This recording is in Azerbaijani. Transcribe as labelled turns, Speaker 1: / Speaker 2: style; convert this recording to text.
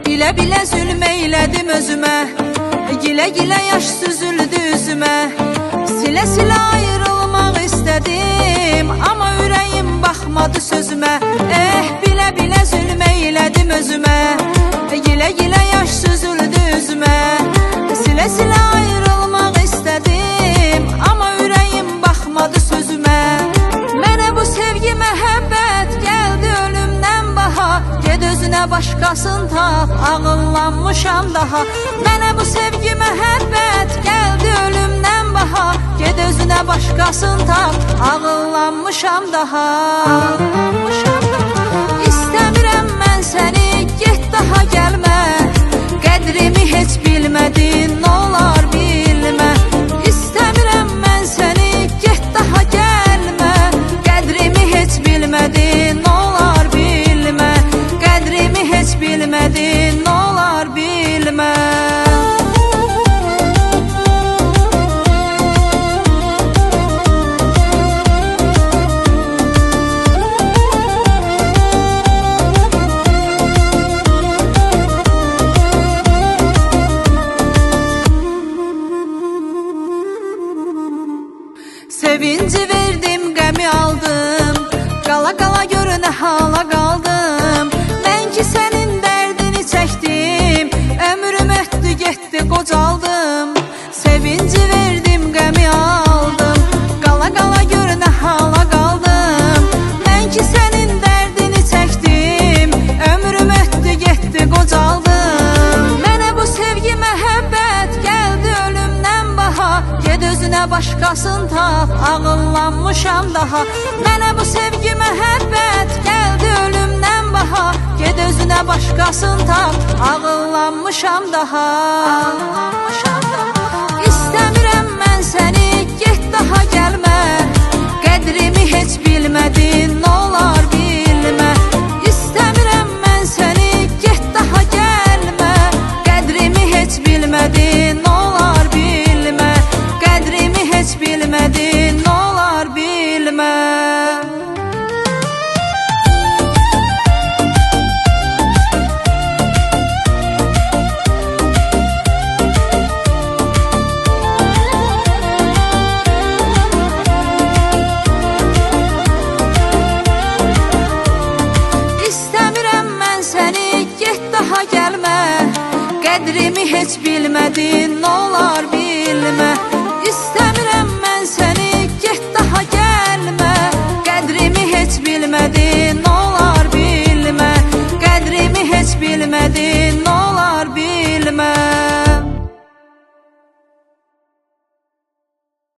Speaker 1: Bilə-bilə zülm eylədim özümə, gilə-gilə yaş süzüldü üzümə. Silə-silə ayrılmaq istədim, amma ürəyim baxmadı sözümə. Bilə-bilə zülm eylədim özümə, gilə-gilə yaş süzüldü üzümə. Silə-silə ayrılmaq istədim, amma ürəyim baxmadı sözümə. Mənə bu sevgi məhəbbət gəldi ölümdən baha, ged özünə başqasın tap, ağıllanmışam daha. Mənə bu sevgi məhəbbət gəldi ölümdən baha, ged özünə başqasın tap, ağıllanmışam daha. İstəmirəm mən səni, get daha gəlmə, qədrimi heç bilmədin, n'olar bilmə. İstəmirəm mən səni, get daha gəlmə, qədrimi heç bilmədin, n'olar bilmə. Qədrimi heç bilmədin, n'olar bilmə. Sevinci verdim, qəmi aldım, qala-qala gör nə hala qaldım. Mən ki sənin dərdini çəkdim, ömrüm ötdü getdi qocaldım. Sevinci verdim, qəmi aldım, qala-qala gör nə hala qaldım. Mən ki sənin dərdini çəkdim, ömrüm ötdü getdi qocaldım. Mənə bu sevgi məhəbbət gəldi ölümdən baha, ged özünə başqasın tap, ağıllanmışam daha. Mənə bu sevgi məhəbbət gəldi ölümdən baha, ged özünə başqasın tap, ağıllanmışam daha. İstəmirəm mən səni, get daha gəlmə, qədrimi heç bilmədin, n'olar bilmə. İstəmirəm mən səni, get daha gəlmə, qədrimi heç bilmədin, n'olar bilmə. Qədrimi heç bilmədin, n'olar bilmə. İstəmirəm mən səni, get daha gəlmə, qədrimi heç bilmədin, n'olar bilmə.